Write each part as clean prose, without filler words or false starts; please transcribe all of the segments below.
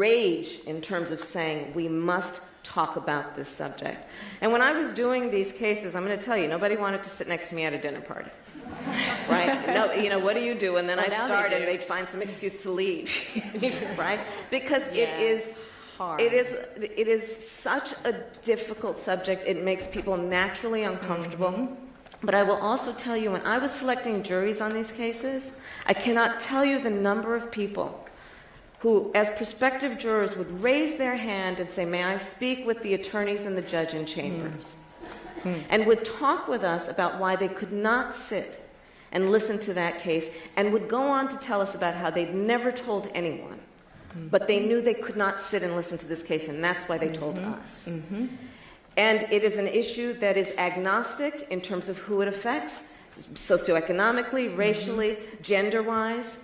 rage in terms of saying we must talk about this subject. And when I was doing these cases, I'm going to tell you, nobody wanted to sit next to me at a dinner party. Right? No, you know, what do you do? And then I'd start and they'd find some excuse to leave. Right? Because it is hard. It is such a difficult subject. It makes people naturally uncomfortable. Mm-hmm. But I will also tell you, when I was selecting juries on these cases, I cannot tell you the number of people who, as prospective jurors, would raise their hand and say, may I speak with the attorneys and the judge in chambers? And would talk with us about why they could not sit and listen to that case, and would go on to tell us about how they'd never told anyone, but they knew they could not sit and listen to this case, and that's why they told us. And it is an issue that is agnostic in terms of who it affects, socioeconomically, racially, gender-wise.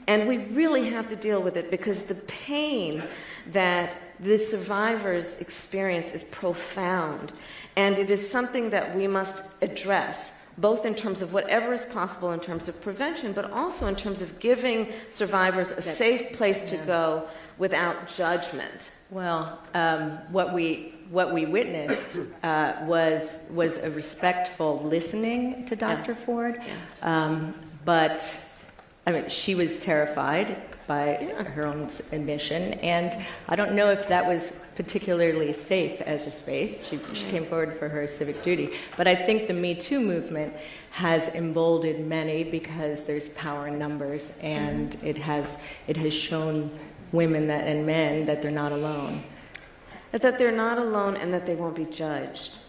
And we really have to deal with it, because the pain that the survivors experience is profound, and it is something that we must address, both in terms of whatever is possible in terms of prevention, but also in terms of giving survivors a safe place to go without judgment. Well, what we witnessed was a respectful listening to Dr. Ford, but I mean, she was terrified by her own admission, and I don't know if that was particularly safe as a space. She came forward for her civic duty, but I think the Me Too movement has emboldened many, because there's power in numbers, and it has shown women and men that they're not alone. That they're not alone, and that they won't be judged,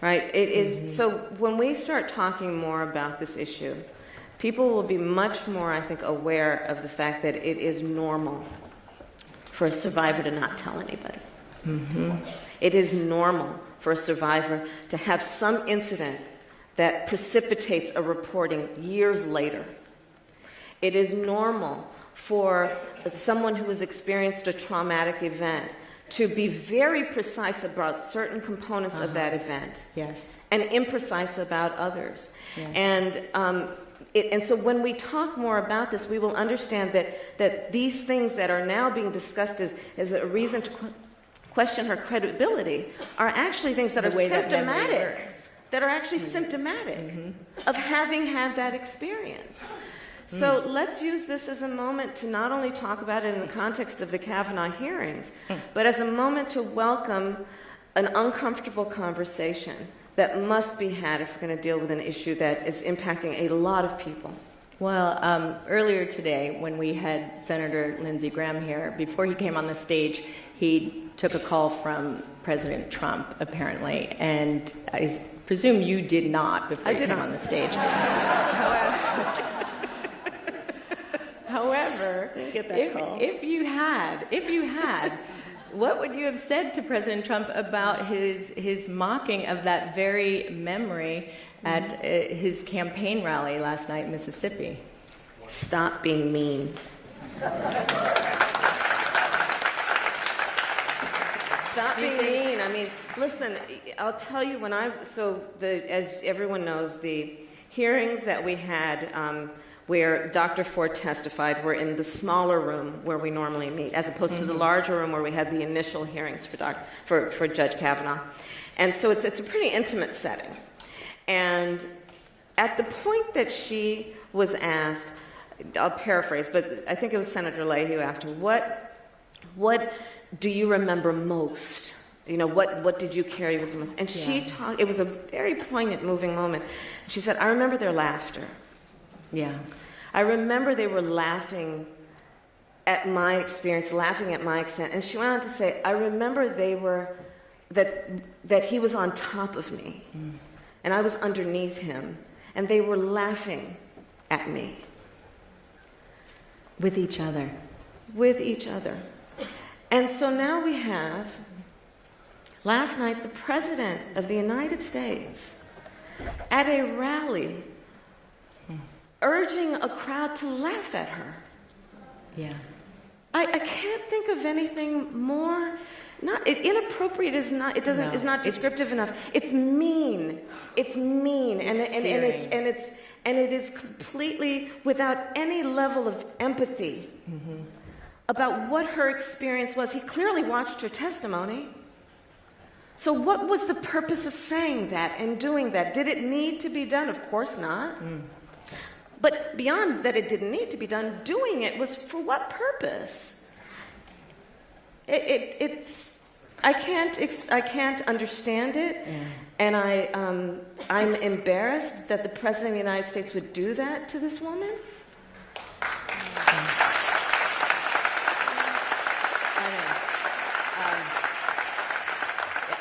right? It is, so when we start talking more about this issue, people will be much more, I think, aware of the fact that it is normal for a survivor to not tell anybody. It is normal for a survivor to have some incident that precipitates a reporting years later. It is normal for someone who has experienced a traumatic event to be very precise about certain components of that event, and imprecise about others. And so when we talk more about this, we will understand that these things that are now being discussed as a reason to question her credibility are actually things that are symptomatic, that are actually symptomatic of having had that experience. So let's use this as a moment to not only talk about it in the context of the Kavanaugh hearings, but as a moment to welcome an uncomfortable conversation that must be had if we're going to deal with an issue that is impacting a lot of people. Well, earlier today, when we had Senator Lindsey Graham here, before he came on the stage, he took a call from President Trump, apparently, and I presume you did not before you came on the stage. However, if you had, what would you have said to President Trump about his mocking of that very memory at his campaign rally last night in Mississippi? Stop being mean. Stop being mean. I mean, listen, I'll tell you, as everyone knows, the hearings that we had where Dr. Ford testified were in the smaller room where we normally meet, as opposed to the larger room where we had the initial hearings for Judge Kavanaugh. And so it's a pretty intimate setting. And at the point that she was asked, I'll paraphrase, but I think it was Senator Leahy who asked her, what do you remember most? You know, what did you carry with you most? And she talked, it was a very poignant, moving moment. She said, I remember their laughter. Yeah. I remember they were laughing at my experience, laughing at my extent. And she went on to say, I remember that he was on top of me, and I was underneath him, and they were laughing at me. With each other. With each other. And so now we have, last night, the President of the United States at a rally urging a crowd to laugh at her. Yeah. I can't think of anything more inappropriate is not descriptive enough. It's mean. It's mean, and it is completely without any level of empathy about what her experience was. He clearly watched her testimony. So what was the purpose of saying that and doing that? Did it need to be done? Of course not. But beyond that it didn't need to be done, doing it was for what purpose? I can't understand it, and I'm embarrassed that the President of the United States would do that to this woman.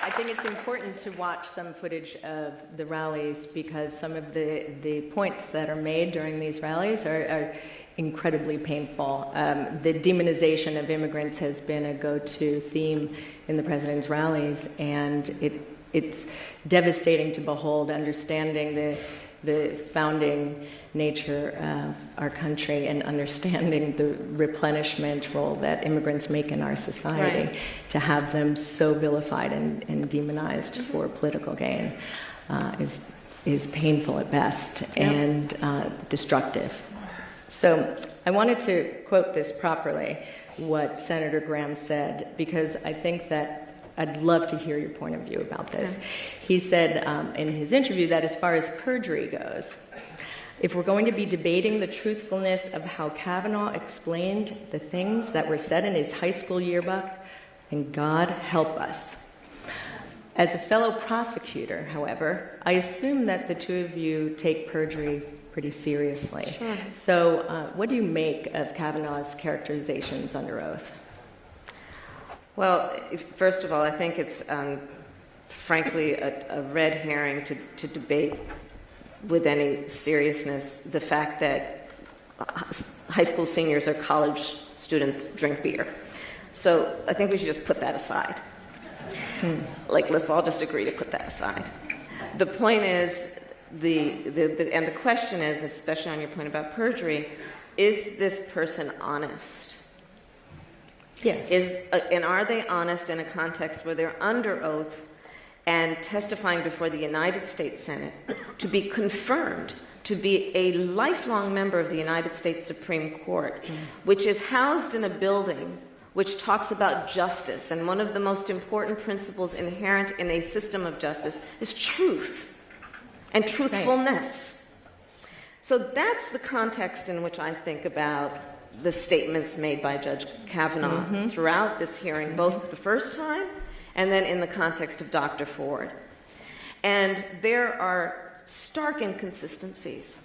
I think it's important to watch some footage of the rallies because some of the points that are made during these rallies are incredibly painful. The demonization of immigrants has been a go-to theme in the president's rallies, and it's devastating to behold, understanding the founding nature of our country and understanding the replenishment role that immigrants make in our society, Right. to have them so vilified and demonized for political gain is painful at best and destructive. So I wanted to quote this properly, what Senator Graham said, because I think that I'd love to hear your point of view about this. He said in his interview that as far as perjury goes, if we're going to be debating the truthfulness of how Kavanaugh explained the things that were said in his high school yearbook, then God help us. As a fellow prosecutor, however, I assume that the two of you take perjury pretty seriously. Sure. So what do you make of Kavanaugh's characterizations under oath? Well, first of all, I think it's frankly a red herring to debate with any seriousness the fact that high school seniors or college students drink beer. So I think we should just put that aside. Like, let's all just agree to put that aside. The point is, and the question is, especially on your point about perjury, is this person honest? Yes. And are they honest in a context where they're under oath and testifying before the United States Senate to be confirmed to be a lifelong member of the United States Supreme Court, which is housed in a building which talks about justice, and one of the most important principles inherent in a system of justice is truth and truthfulness. Right. So that's the context in which I think about the statements made by Judge Kavanaugh throughout this hearing, both the first time and then in the context of Dr. Ford. And there are stark inconsistencies.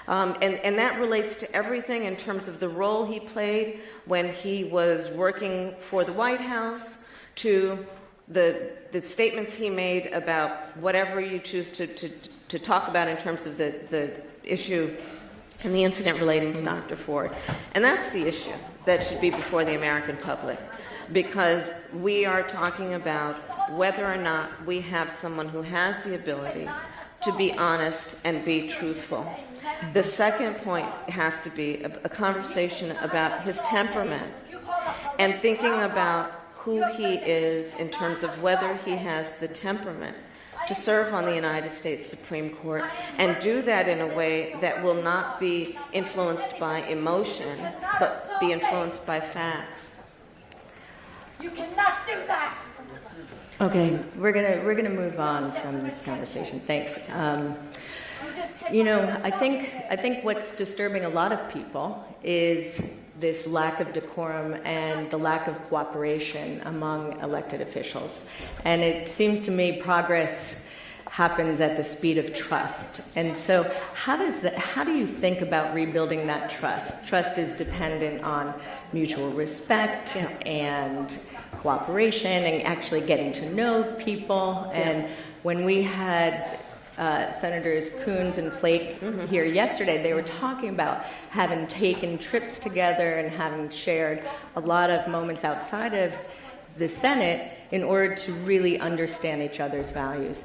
And that relates to everything in terms of the role he played when he was working for the White House, to the statements he made about whatever you choose to talk about in terms of the issue and the incident relating to Dr. Ford. And that's the issue that should be before the American public, because we are talking about whether or not we have someone who has the ability to be honest and be truthful. The second point has to be a conversation about his temperament and thinking about who he is in terms of whether he has the temperament to serve on the United States Supreme Court, and do that in a way that will not be influenced by emotion, but be influenced by facts. You cannot do that. Okay, we're gonna move on from this conversation. Thanks. I think what's disturbing a lot of people is this lack of decorum and the lack of cooperation among elected officials. And it seems to me progress happens at the speed of trust. And so how do you think about rebuilding that trust? Trust is dependent on mutual respect and cooperation and actually getting to know people. And when we had Senators Coons and Flake here yesterday, they were talking about having taken trips together and having shared a lot of moments outside of the Senate in order to really understand each other's values.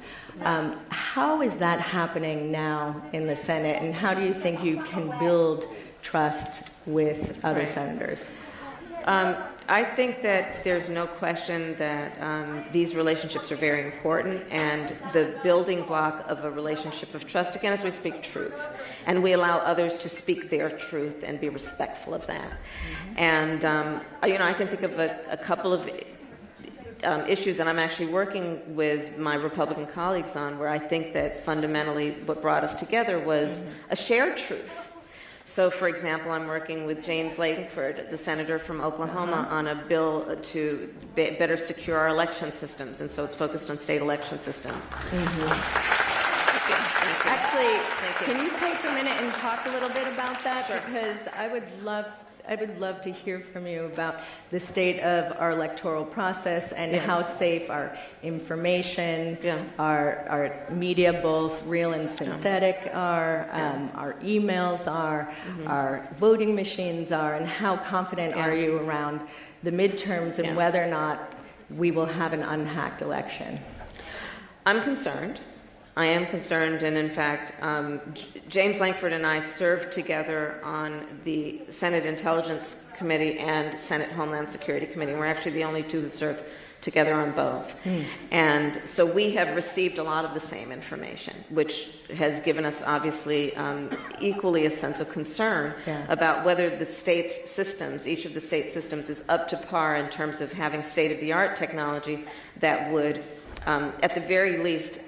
How is that happening now in the Senate, and how do you think you can build trust with other senators? I think that there's no question that these relationships are very important, and the building block of a relationship of trust, again, is we speak truth, and we allow others to speak their truth and be respectful of that. And, I can think of a couple of issues that I'm actually working with my Republican colleagues on, where I think that fundamentally what brought us together was a shared truth. So, for example, I'm working with James Lankford, the senator from Oklahoma, on a bill to better secure our election systems, and so it's focused on state election systems. Actually, can you take a minute and talk a little bit about that? Sure. Because I would love to hear from you about the state of our electoral process and how safe our information, our media, both real and synthetic, are, our emails are, our voting machines are, and how confident are you around the midterms and whether or not we will have an unhacked election? I'm concerned. I am concerned, and in fact, James Lankford and I served together on the Senate Intelligence Committee and Senate Homeland Security Committee. We're actually the only two who serve together on both. And so we have received a lot of the same information, which has given us, obviously, equally a sense of concern about whether the state's systems, each of the state systems, is up to par in terms of having state-of-the-art technology that would, at the very least,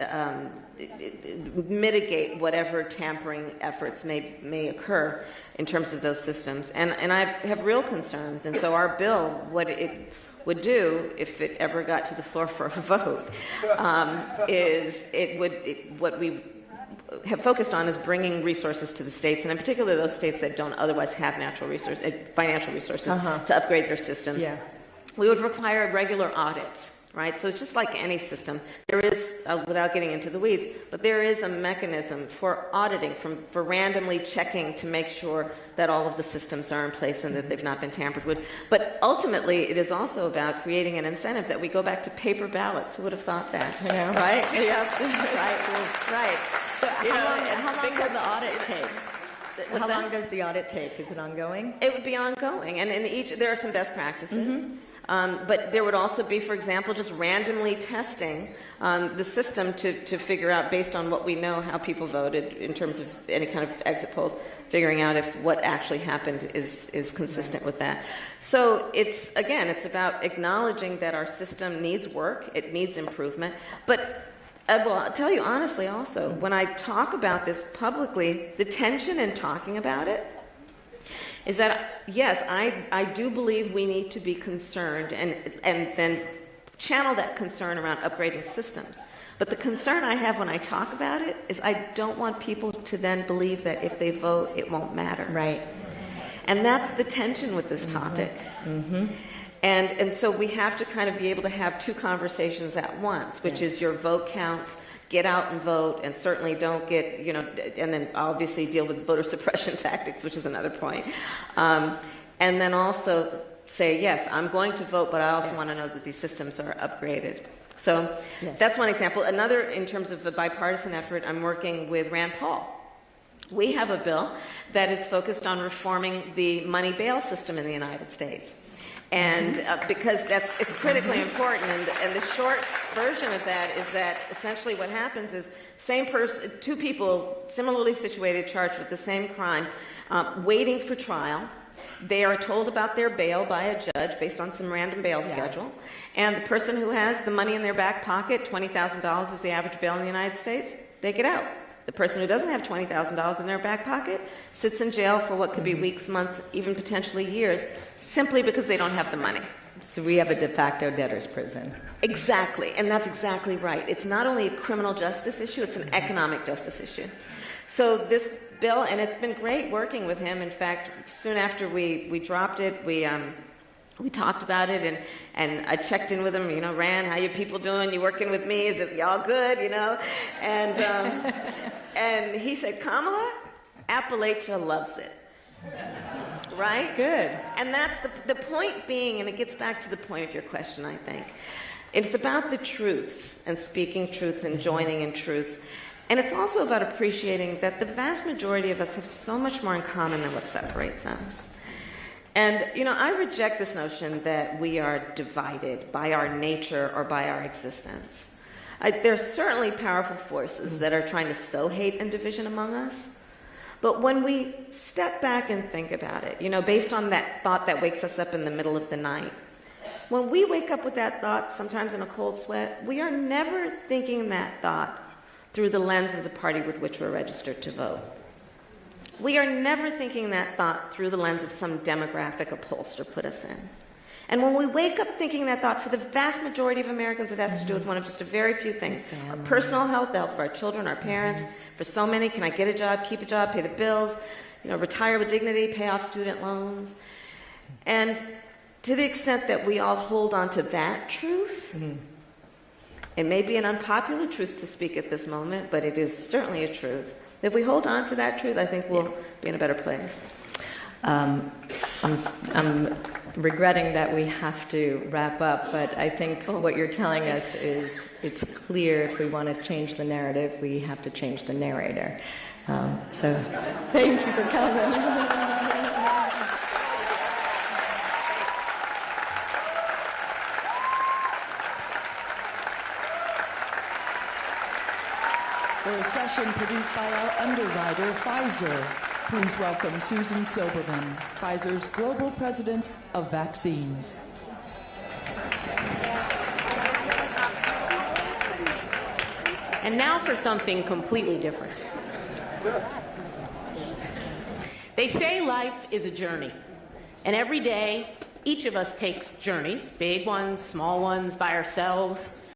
mitigate whatever tampering efforts may occur in terms of those systems. And I have real concerns. And so our bill, what it would do, if it ever got to the floor for a vote, what we have focused on is bringing resources to the states, and in particular those states that don't otherwise have natural resources, financial resources to upgrade their systems. We would require regular audits. Right, so it's just like any system. There is, without getting into the weeds, but there is a mechanism for auditing, for randomly checking to make sure that all of the systems are in place and that they've not been tampered with. But ultimately, it is also about creating an incentive that we go back to paper ballots. Who would have thought that? I know. Right? Right. So how long does the audit take? How long does the audit take? Is it ongoing? It would be ongoing, and there are some best practices. But there would also be, for example, just randomly testing the system to figure out, based on what we know, how people voted in terms of any kind of exit polls, figuring out if what actually happened is consistent with that. So it's about acknowledging that our system needs work, it needs improvement. But I'll tell you honestly also, when I talk about this publicly, the tension in talking about it is that, yes, I do believe we need to be concerned and then channel that concern around upgrading systems. But the concern I have when I talk about it is I don't want people to then believe that if they vote, it won't matter. Right. And that's the tension with this topic. And so we have to kind of be able to have two conversations at once, which is your vote counts, get out and vote, and certainly don't get, and then obviously deal with voter suppression tactics, which is another point. And then also say, yes, I'm going to vote, but I also want to know that these systems are upgraded. So that's one example. Another, in terms of the bipartisan effort, I'm working with Rand Paul. We have a bill that is focused on reforming the money bail system in the United States. And because it's critically important, and the short version of that is that essentially what happens is two people similarly situated, charged with the same crime, waiting for trial. They are told about their bail by a judge based on some random bail schedule, and the person who has the money in their back pocket, $20,000 is the average bail in the United States, they get out. The person who doesn't have $20,000 in their back pocket sits in jail for what could be weeks, months, even potentially years, simply because they don't have the money. So we have a de facto debtor's prison. Exactly, and that's exactly right. It's not only a criminal justice issue, it's an economic justice issue. So this bill, and it's been great working with him. In fact, soon after we dropped it, we talked about it, and I checked in with him, Rand, how you people doing? You working with me? Is it y'all good, And and he said, Kamala, Appalachia loves it. Right? Good. And that's the point being, and it gets back to the point of your question, I think. It's about the truths and speaking truths and joining in truths. And it's also about appreciating that the vast majority of us have so much more in common than what separates us. And, I reject this notion that we are divided by our nature or by our existence. There's certainly powerful forces that are trying to sow hate and division among us. But when we step back and think about it, based on that thought that wakes us up in the middle of the night, when we wake up with that thought, sometimes in a cold sweat, we are never thinking that thought through the lens of the party with which we're registered to vote. We are never thinking that thought through the lens of some demographic a pollster put us in. And when we wake up thinking that thought, for the vast majority of Americans, it has to do with one of just a very few things. Our personal health, the health of our children, our parents. For so many, can I get a job, keep a job, pay the bills, retire with dignity, pay off student loans. And to the extent that we all hold on to that truth, it may be an unpopular truth to speak at this moment, but it is certainly a truth. If we hold on to that truth, I think we'll be in a better place. I'm regretting that we have to wrap up, but I think what you're telling us is it's clear if we want to change the narrative, we have to change the narrator. So thank you for coming. For a session produced by our underwriter, Pfizer. Please welcome Susan Silberman, Pfizer's Global President of Vaccines. And now for something completely different. They say life is a journey, and every day, each of us takes journeys, big ones, small ones, by ourselves,